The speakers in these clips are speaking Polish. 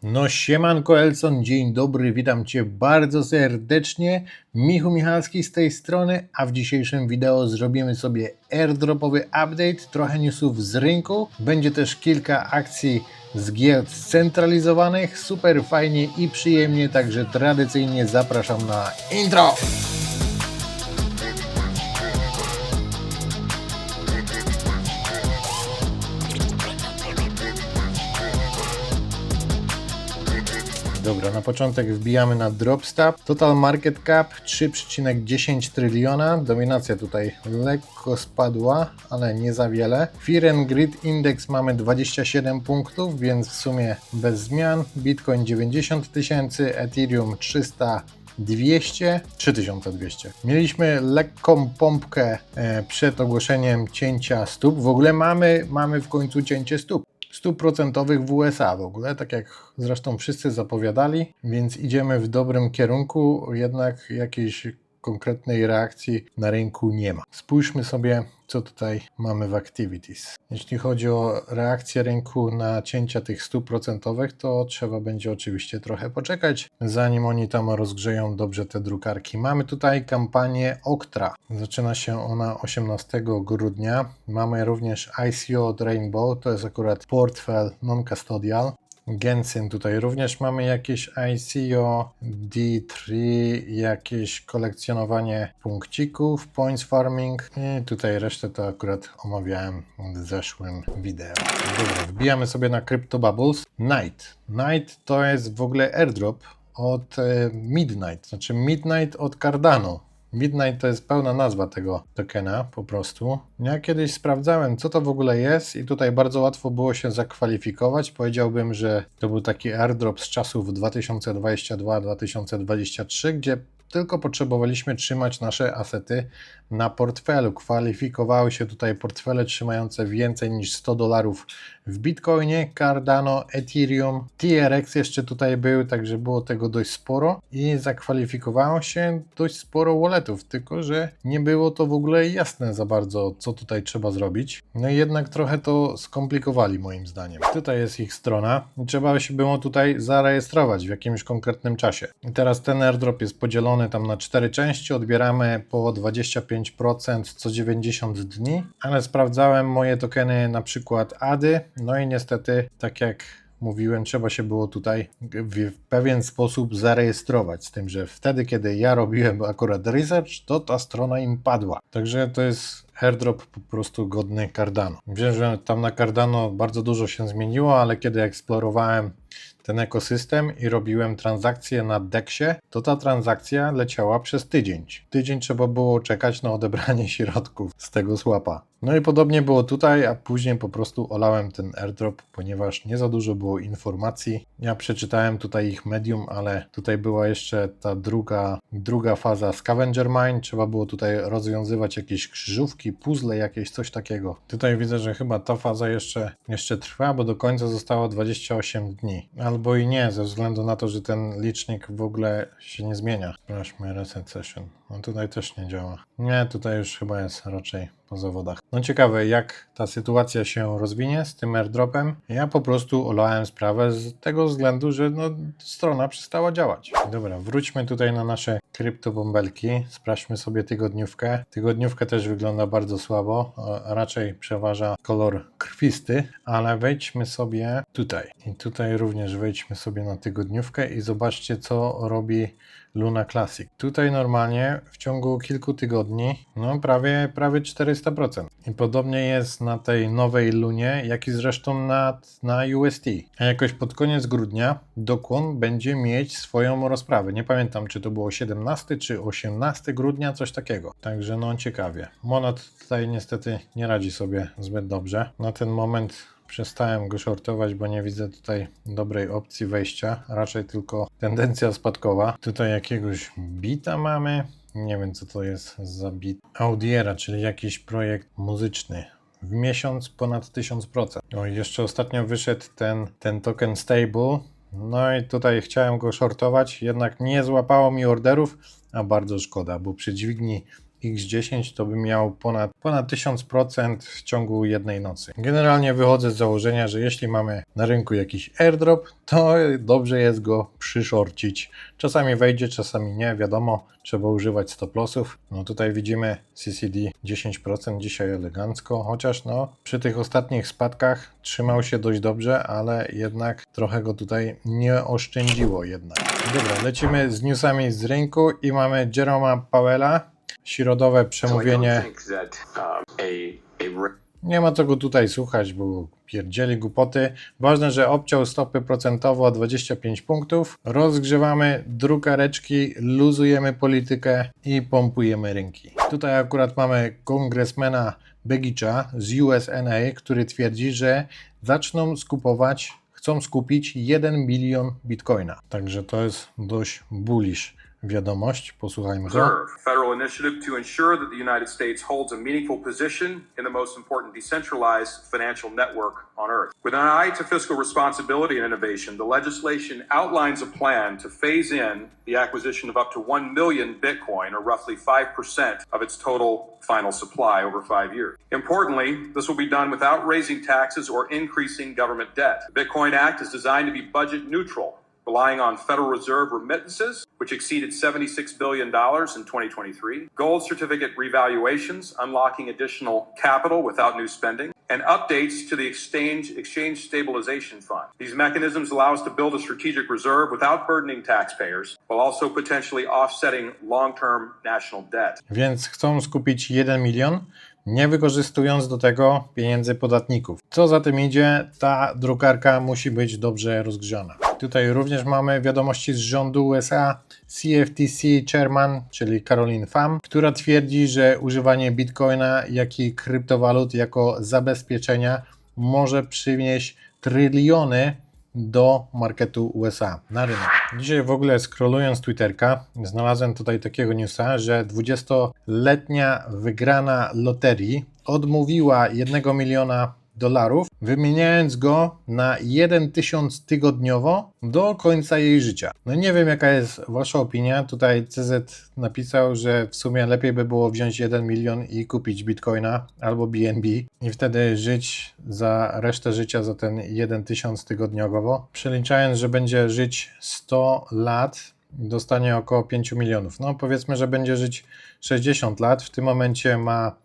No siemanko Elson, dzień dobry, witam Cię bardzo serdecznie. Michu Michalski z tej strony, a w dzisiejszym wideo zrobimy sobie airdropowy update, trochę newsów z rynku. Będzie też kilka akcji z giełd scentralizowanych, super fajnie i przyjemnie, także tradycyjnie zapraszam na intro. Dobra, na początek wbijamy na Dropstab. Total Market Cap 3,10 tryliona. Dominacja tutaj lekko spadła, ale nie za wiele. Fear and Greed Index mamy 27 punktów, więc w sumie bez zmian. Bitcoin 90 tysięcy, Ethereum 3200. Mieliśmy lekką pompkę przed ogłoszeniem cięcia stóp. W ogóle mamy w końcu cięcie stóp procentowych w USA w ogóle, tak jak zresztą wszyscy zapowiadali, więc idziemy w dobrym kierunku, jednak jakiejś konkretnej reakcji na rynku nie ma. Spójrzmy sobie, co tutaj mamy w Activities. Jeśli chodzi o reakcję rynku na cięcia tych stóp procentowych, to trzeba będzie oczywiście trochę poczekać, zanim oni tam rozgrzeją dobrze te drukarki. Mamy tutaj kampanię Oktra. Zaczyna się ona 18 grudnia. Mamy również ICO od Rainbow, to jest akurat portfel non-custodial. Gensyn tutaj również mamy jakieś ICO, D3, jakieś kolekcjonowanie punkcików, points farming i tutaj resztę to akurat omawiałem w zeszłym wideo. Dobra, wbijamy sobie na Crypto Bubbles. Night to jest w ogóle airdrop od Midnight, znaczy Midnight od Cardano. Midnight to jest pełna nazwa tego tokena po prostu. Ja kiedyś sprawdzałem, co to w ogóle jest i tutaj bardzo łatwo było się zakwalifikować. Powiedziałbym, że to był taki airdrop z czasów 2022-2023, gdzie tylko potrzebowaliśmy trzymać nasze asety na portfelu. Kwalifikowały się tutaj portfele trzymające więcej niż $100 w Bitcoinie, Cardano, Ethereum, TRX jeszcze tutaj był, także było tego dość sporo i zakwalifikowało się dość sporo walletów, tylko że nie było to w ogóle jasne za bardzo, co tutaj trzeba zrobić. No i jednak trochę to skomplikowali moim zdaniem. Tutaj jest ich strona i trzeba się było tutaj zarejestrować w jakimś konkretnym czasie. I teraz ten airdrop jest podzielony tam na 4 części, odbieramy po 25% co 90 dni, ale sprawdzałem moje tokeny, na przykład ADY, no i niestety, tak jak mówiłem, trzeba się było tutaj w pewien sposób zarejestrować, z tym, że wtedy, kiedy ja robiłem akurat research, to ta strona im padła. Także to jest airdrop po prostu godny Cardano. Wiem, że tam na Cardano bardzo dużo się zmieniło, ale kiedy eksplorowałem ten ekosystem i robiłem transakcję na DEX-ie, to ta transakcja leciała przez tydzień. Tydzień trzeba było czekać na odebranie środków z tego swapa. No i podobnie było tutaj, a później po prostu olałem ten airdrop, ponieważ nie za dużo było informacji. Ja przeczytałem tutaj ich medium, ale tutaj była jeszcze ta druga faza Scavenger Mine. Trzeba było tutaj rozwiązywać jakieś krzyżówki, puzzle, jakieś coś takiego. Tutaj widzę, że chyba ta faza jeszcze trwa, bo do końca zostało 28 dni. Albo i nie, ze względu na to, że ten licznik w ogóle się nie zmienia. Sprawdźmy reset session. No tutaj też nie działa. Nie, tutaj już chyba jest raczej po zawodach. No ciekawe, jak ta sytuacja się rozwinie z tym airdropem. Ja po prostu olałem sprawę z tego względu, że strona przestała działać. Dobra, wróćmy tutaj na nasze kryptobąbelki. Sprawdźmy sobie tygodniówkę. Tygodniówka też wygląda bardzo słabo. Raczej przeważa kolor krwisty, ale wejdźmy sobie tutaj. I tutaj również wejdźmy sobie na tygodniówkę i zobaczcie, co robi Luna Classic. Tutaj normalnie w ciągu kilku tygodni prawie 400%. I podobnie jest na tej nowej Lunie, jak i zresztą na UST. A jakoś pod koniec grudnia Dokłon będzie mieć swoją rozprawę. Nie pamiętam, czy to było 17 czy 18 grudnia, coś takiego. Także ciekawie. Monad tutaj niestety nie radzi sobie zbyt dobrze. Na ten moment przestałem go shortować, bo nie widzę tutaj dobrej opcji wejścia, raczej tylko tendencja spadkowa. Tutaj jakiegoś bita mamy, nie wiem co to jest za bit. Audiera, czyli jakiś projekt muzyczny. W miesiąc ponad 1000%. No i jeszcze ostatnio wyszedł ten token stable. No i tutaj chciałem go shortować, jednak nie złapało mi orderów, a bardzo szkoda, bo przy dźwigni X10 to by miał ponad 1000% w ciągu jednej nocy. Generalnie wychodzę z założenia, że jeśli mamy na rynku jakiś airdrop, to dobrze jest go przyshorcić. Czasami wejdzie, czasami nie, wiadomo, trzeba używać stop lossów. No tutaj widzimy CCD 10% dzisiaj elegancko, chociaż no przy tych ostatnich spadkach trzymał się dość dobrze, ale jednak trochę go tutaj nie oszczędziło jednak. Dobra, lecimy z newsami z rynku i mamy Jeroma Powella, środowe przemówienie. Nie ma co go tutaj słuchać, bo pierdzieli głupoty. Ważne, że obciął stopy procentowe o 25 punktów. Rozgrzewamy drukareczki, luzujemy politykę i pompujemy rynki. Tutaj akurat mamy kongresmena Begicza z USNA, który twierdzi, że chcą skupić 1 bilion bitcoina. Także to jest dość bullish wiadomość. Posłuchajmy go. Federal initiative to ensure that the United States holds a meaningful position in the most important decentralized financial network on earth. With an eye to fiscal responsibility and innovation, the legislation outlines a plan to phase in the acquisition of up to 1 million Bitcoin, or roughly 5% of its total final supply over 5 years. Importantly, this will be done without raising taxes or increasing government debt. The Bitcoin Act is designed to be budget neutral, relying on Federal Reserve remittances, which exceeded $76 billion in 2023, gold certificate revaluations, unlocking additional capital without new spending, and updates to the Exchange Stabilization Fund. These mechanisms allow us to build a strategic reserve without burdening taxpayers, while also potentially offsetting long-term national debt. Więc chcą skupić 1 milion, nie wykorzystując do tego pieniędzy podatników. Co za tym idzie, ta drukarka musi być dobrze rozgrzana. Tutaj również mamy wiadomości z rządu USA, CFTC Chairman, czyli Caroline Pham, która twierdzi, że używanie bitcoina, jak i kryptowalut jako zabezpieczenia może przynieść tryliony do marketu USA, na rynek. Dzisiaj w ogóle scrollując Twitterka, znalazłem tutaj takiego newsa, że 20-letnia wygrana loterii odmówiła 1 miliona dolarów, wymieniając go na 1000 tygodniowo do końca jej życia. No nie wiem, jaka jest wasza opinia. Tutaj CZ napisał, że w sumie lepiej by było wziąć 1 milion i kupić bitcoina albo BNB i wtedy żyć za resztę życia za ten 1000 tygodniowo. Przeliczając, że będzie żyć 100 lat, dostanie około 5 milionów. No powiedzmy, że będzie żyć 60 lat. W tym momencie ma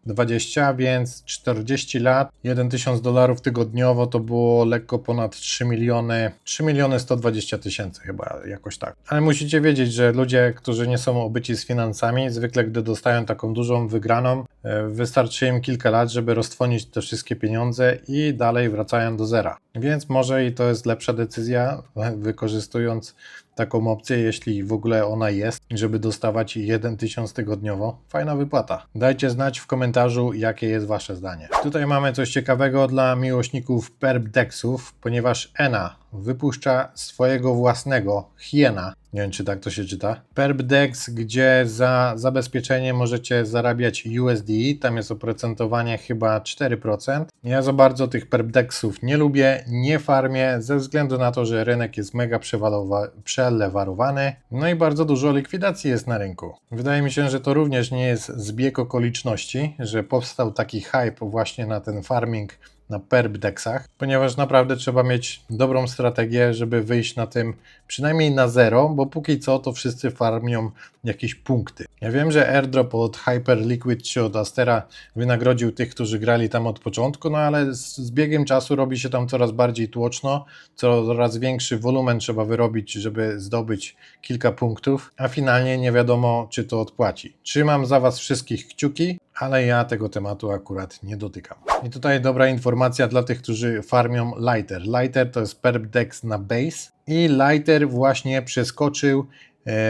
20, więc 40 lat, 1000 dolarów tygodniowo to było lekko ponad 3 miliony 120 tysięcy chyba, jakoś tak. Ale musicie wiedzieć, że ludzie, którzy nie są obyci z finansami, zwykle gdy dostają taką dużą wygraną, wystarczy im kilka lat, żeby roztrwonić te wszystkie pieniądze i dalej wracają do zera. Więc może i to jest lepsza decyzja, wykorzystując taką opcję, jeśli w ogóle ona jest, żeby dostawać 1000 tygodniowo. Fajna wypłata. Dajcie znać w komentarzu, jakie jest wasze zdanie. Tutaj mamy coś ciekawego dla miłośników perpdexów, ponieważ ENA wypuszcza swojego własnego Hiena. Nie wiem, czy tak to się czyta. Perpdex, gdzie za zabezpieczenie możecie zarabiać USD, tam jest oprocentowanie chyba 4%. Ja za bardzo tych perpdexów nie lubię, nie farmię, ze względu na to, że rynek jest mega przelewarowany, no i bardzo dużo likwidacji jest na rynku. Wydaje mi się, że to również nie jest zbieg okoliczności, że powstał taki hype właśnie na ten farming na perpdexach, ponieważ naprawdę trzeba mieć dobrą strategię, żeby wyjść na tym przynajmniej na zero, bo póki co to wszyscy farmią jakieś punkty. Ja wiem, że airdrop od Hyperliquid czy od Astera wynagrodził tych, którzy grali tam od początku, no ale z biegiem czasu robi się tam coraz bardziej tłoczno, coraz większy wolumen trzeba wyrobić, żeby zdobyć kilka punktów, a finalnie nie wiadomo, czy to odpłaci. Trzymam za was wszystkich kciuki, ale ja tego tematu akurat nie dotykam. I tutaj dobra informacja dla tych, którzy farmią Lighter. Lighter to jest perpdex na base i Lighter właśnie przeskoczył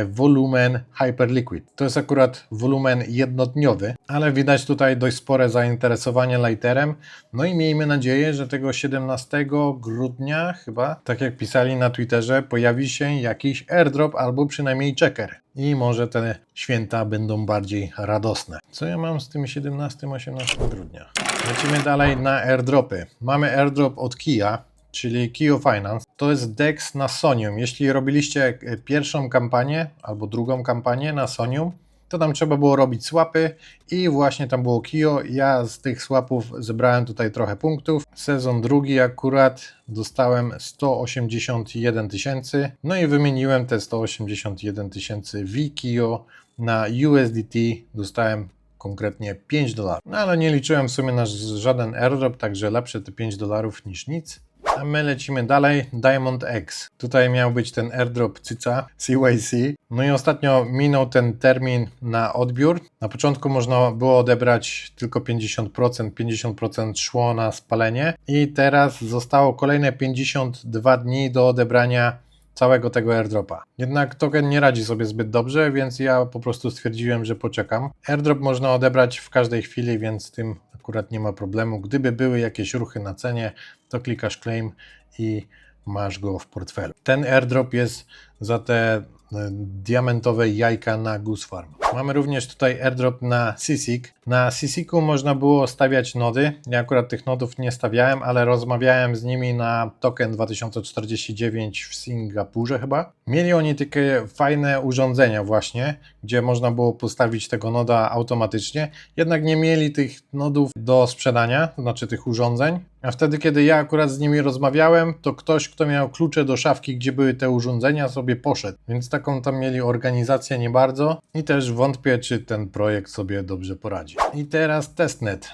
wolumen Hyperliquid. To jest akurat wolumen jednodniowy, ale widać tutaj dość spore zainteresowanie Lighterem. No i miejmy nadzieję, że tego 17 grudnia chyba, tak jak pisali na Twitterze, pojawi się jakiś airdrop albo przynajmniej checker. I może te święta będą bardziej radosne. Co ja mam z tym 17-18 grudnia? Lecimy dalej na airdropy. Mamy airdrop od Kia, czyli Kio Finance. To jest DEX na Sonium. Jeśli robiliście pierwszą kampanię albo drugą kampanię na Sonium, to tam trzeba było robić swapy i właśnie tam było KIO. Ja z tych swapów zebrałem tutaj trochę punktów. Sezon drugi akurat dostałem 181 tysięcy, no i wymieniłem te 181 tysięcy w KIO na USDT, dostałem konkretnie $5. No ale nie liczyłem w sumie na żaden airdrop, także lepsze te $5 niż nic. A my lecimy dalej, Diamond X. Tutaj miał być ten airdrop cyca, CYC. No i ostatnio minął ten termin na odbiór. Na początku można było odebrać tylko 50%, 50% szło na spalenie. I teraz zostało kolejne 52 dni do odebrania całego tego airdropa. Jednak token nie radzi sobie zbyt dobrze, więc ja po prostu stwierdziłem, że poczekam. Airdrop można odebrać w każdej chwili, więc z tym akurat nie ma problemu. Gdyby były jakieś ruchy na cenie, to klikasz claim i masz go w portfelu. Ten airdrop jest za te diamentowe jajka na Goose Farm. Mamy również tutaj airdrop na CSIC. Na CSIC-u można było stawiać nody. Ja akurat tych nodów nie stawiałem, ale rozmawiałem z nimi na token 2049 w Singapurze chyba. Mieli oni takie fajne urządzenia właśnie, gdzie można było postawić tego noda automatycznie, jednak nie mieli tych nodów do sprzedania, to znaczy tych urządzeń. A wtedy, kiedy ja akurat z nimi rozmawiałem, to ktoś, kto miał klucze do szafki, gdzie były te urządzenia, sobie poszedł. Więc taką tam mieli organizację nie bardzo i też wątpię, czy ten projekt sobie dobrze poradzi. I teraz testnet.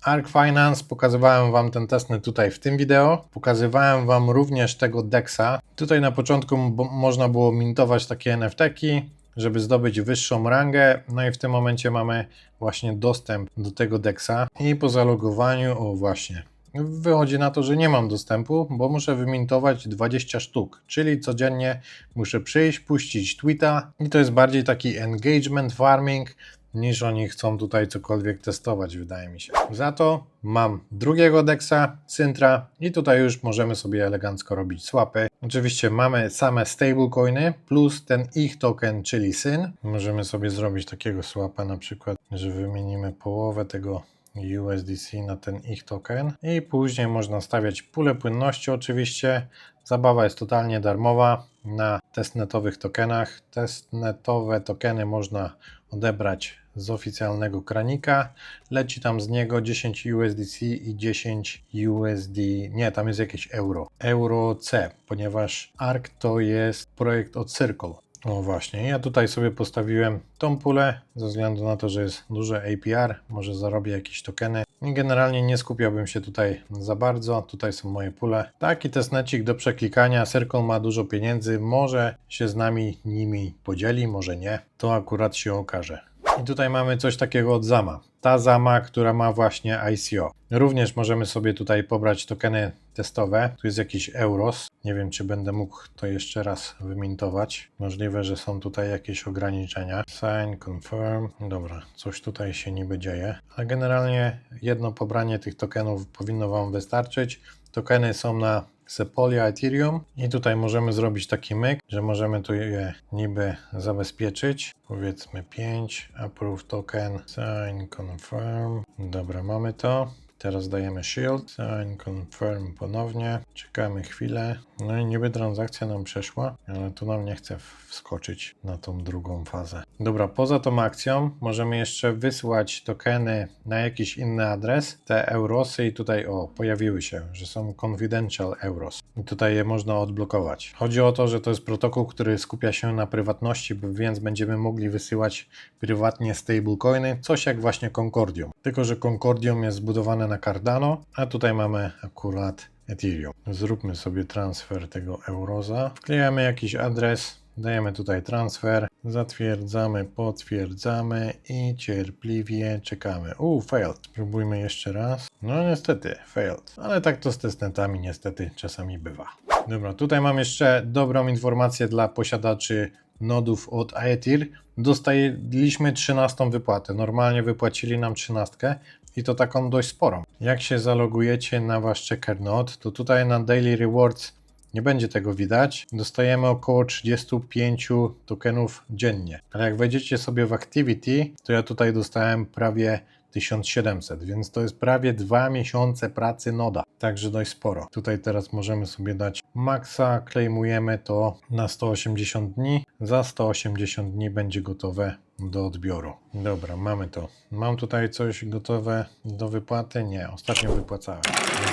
ARK Finance, pokazywałem Wam ten testnet tutaj w tym wideo. Pokazywałem Wam również tego DEX-a. Tutaj na początku można było mintować takie NFT-ki, żeby zdobyć wyższą rangę. No i w tym momencie mamy właśnie dostęp do tego DEX-a. I po zalogowaniu, o właśnie, wychodzi na to, że nie mam dostępu, bo muszę wymintować 20 sztuk, czyli codziennie muszę przyjść, puścić tweeta i to jest bardziej taki engagement farming, niż oni chcą tutaj cokolwiek testować, wydaje mi się. Za to mam drugiego DEX-a, Syntra i tutaj już możemy sobie elegancko robić swapy. Oczywiście mamy same stablecoiny plus ten ich token, czyli SYN. Możemy sobie zrobić takiego swapa na przykład, że wymienimy połowę tego USDC na ten ich token i później można stawiać pulę płynności oczywiście. Zabawa jest totalnie darmowa na testnetowych tokenach. Testnetowe tokeny można odebrać z oficjalnego kranika. Leci tam z niego 10 USDC i 10 USD, nie, tam jest jakieś euro C, ponieważ ARK to jest projekt od Circle. O właśnie, ja tutaj sobie postawiłem tą pulę, ze względu na to, że jest duże APR, może zarobię jakieś tokeny. I generalnie nie skupiałbym się tutaj za bardzo, tutaj są moje pule. Taki testnecik do przeklikania, Circle ma dużo pieniędzy, może się z nimi podzieli, może nie, to akurat się okaże. I tutaj mamy coś takiego od Zama. Ta Zama, która ma właśnie ICO. Również możemy sobie tutaj pobrać tokeny testowe. Tu jest jakiś Euros. Nie wiem, czy będę mógł to jeszcze raz wymintować. Możliwe, że są tutaj jakieś ograniczenia. Sign, confirm. Dobra, coś tutaj się niby dzieje. Ale generalnie jedno pobranie tych tokenów powinno Wam wystarczyć. Tokeny są na Sepolia Ethereum i tutaj możemy zrobić taki myk, że możemy tu je niby zabezpieczyć. Powiedzmy 5, approve token, sign, confirm. Dobra, mamy to. Teraz dajemy shield, sign, confirm ponownie, czekamy chwilę, no i niby transakcja nam przeszła, ale tu nam nie chce wskoczyć na tą drugą fazę. Dobra, poza tą akcją możemy jeszcze wysłać tokeny na jakiś inny adres, te eurosy i tutaj pojawiły się, że są confidential euros i tutaj je można odblokować. Chodzi o to, że to jest protokół, który skupia się na prywatności, więc będziemy mogli wysyłać prywatnie stablecoiny, coś jak właśnie Concordium, tylko że Concordium jest zbudowane na Cardano, a tutaj mamy akurat Ethereum. Zróbmy sobie transfer tego Eurosa. Wklejamy jakiś adres, dajemy tutaj transfer, zatwierdzamy, potwierdzamy i cierpliwie czekamy. Failed. Spróbujmy jeszcze raz. No niestety, failed. Ale tak to z testnetami niestety czasami bywa. Dobra, tutaj mam jeszcze dobrą informację dla posiadaczy nodów od Aethir. Dostaliśmy 13 wypłatę. Normalnie wypłacili nam 13 i to taką dość sporą. Jak się zalogujecie na wasz checker node, to tutaj na Daily Rewards nie będzie tego widać. Dostajemy około 35 tokenów dziennie. Ale jak wejdziecie sobie w Activity, to ja tutaj dostałem prawie 1700, więc to jest prawie 2 miesiące pracy noda, także dość sporo. Tutaj teraz możemy sobie dać maksa, claimujemy to na 180 dni, za 180 dni będzie gotowe do odbioru. Dobra, mamy to. Mam tutaj coś gotowe do wypłaty? Nie, ostatnio wypłacałem.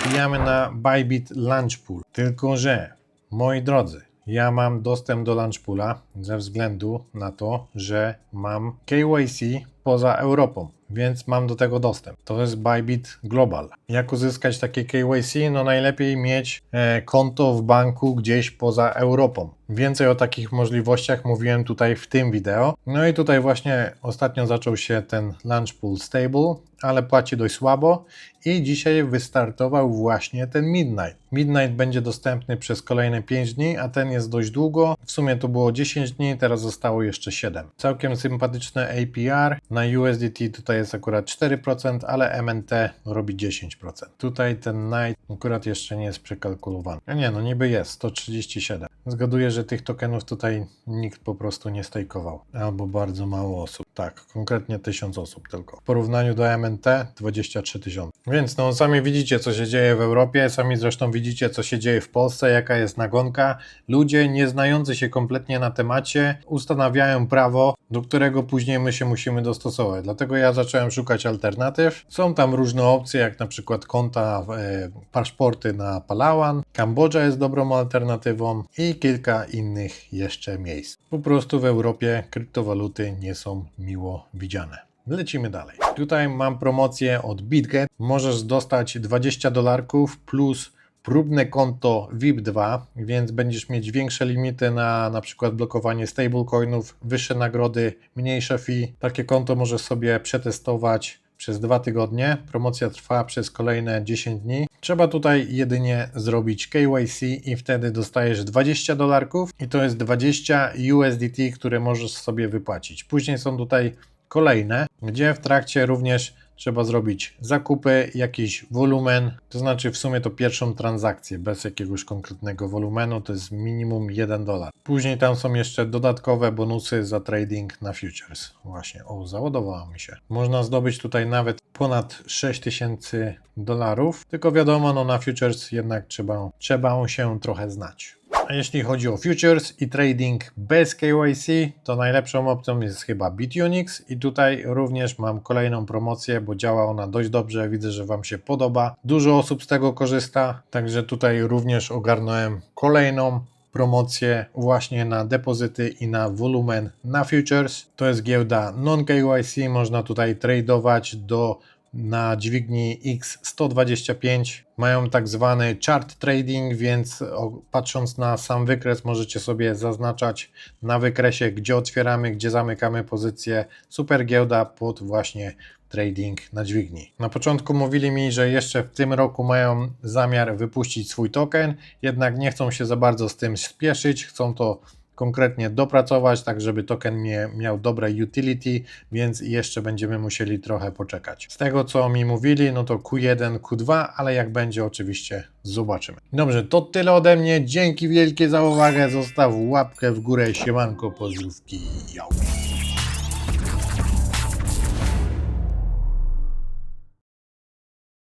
Wbijamy na Bybit Launch Pool, tylko że, moi drodzy, ja mam dostęp do Launch Poola ze względu na to, że mam KYC poza Europą, więc mam do tego dostęp. To jest Bybit Global. Jak uzyskać takie KYC? No najlepiej mieć konto w banku gdzieś poza Europą. Więcej o takich możliwościach mówiłem tutaj w tym wideo. No i tutaj właśnie ostatnio zaczął się ten Launch Pool Stable, ale płaci dość słabo i dzisiaj wystartował właśnie ten Midnight. Midnight będzie dostępny przez kolejne 5 dni, a ten jest dość długo. W sumie to było 10 dni, teraz zostało jeszcze 7. Całkiem sympatyczne APR. Na USDT tutaj jest akurat 4%, ale MNT robi 10%. Tutaj ten Night akurat jeszcze nie jest przekalkulowany. A nie, no niby jest, 137. Zgaduję, że tych tokenów tutaj nikt po prostu nie stejkował. Albo bardzo mało osób. Tak, konkretnie 1000 osób tylko. W porównaniu do MNT 23 000. Więc no sami widzicie, co się dzieje w Europie, sami zresztą widzicie, co się dzieje w Polsce, jaka jest nagonka. Ludzie nie znający się kompletnie na temacie ustanawiają prawo, do którego później my się musimy dostosować. Dlatego ja zacząłem szukać alternatyw. Są tam różne opcje, jak na przykład konta, paszporty na Palawan. Kambodża jest dobrą alternatywą i kilka innych jeszcze miejsc. Po prostu w Europie kryptowaluty nie są miło widziane. Lecimy dalej. Tutaj mam promocję od BitGet. Możesz dostać $20 plus próbne konto VIP2, więc będziesz mieć większe limity na przykład blokowanie stablecoinów, wyższe nagrody, mniejsze fee. Takie konto możesz sobie przetestować przez 2 tygodnie. Promocja trwa przez kolejne 10 dni. Trzeba tutaj jedynie zrobić KYC i wtedy dostajesz $20 i to jest 20 USDT, które możesz sobie wypłacić. Później są tutaj kolejne, gdzie w trakcie również trzeba zrobić zakupy, jakiś wolumen, to znaczy w sumie to pierwszą transakcję bez jakiegoś konkretnego wolumenu, to jest minimum $1. Później tam są jeszcze dodatkowe bonusy za trading na futures. Właśnie, załadowało mi się. Można zdobyć tutaj nawet ponad $6000, tylko wiadomo, no na futures jednak trzeba się trochę znać. A jeśli chodzi o futures i trading bez KYC, to najlepszą opcją jest chyba Bitunix i tutaj również mam kolejną promocję, bo działa ona dość dobrze, widzę, że Wam się podoba. Dużo osób z tego korzysta, także tutaj również ogarnąłem kolejną promocję właśnie na depozyty i na wolumen na futures. To jest giełda non-KYC, można tutaj tradować na dźwigni X125. Mają tak zwany chart trading, więc patrząc na sam wykres możecie sobie zaznaczać na wykresie, gdzie otwieramy, gdzie zamykamy pozycję. Super giełda pod właśnie trading na dźwigni. Na początku mówili mi, że jeszcze w tym roku mają zamiar wypuścić swój token, jednak nie chcą się za bardzo z tym spieszyć, chcą to konkretnie dopracować, tak żeby token miał dobre utility, więc jeszcze będziemy musieli trochę poczekać. Z tego co mi mówili, no to Q1, Q2, ale jak będzie oczywiście zobaczymy. Dobrze, to tyle ode mnie, dzięki wielkie za uwagę, zostaw łapkę w górę, siemanko, pozdrówki, yo.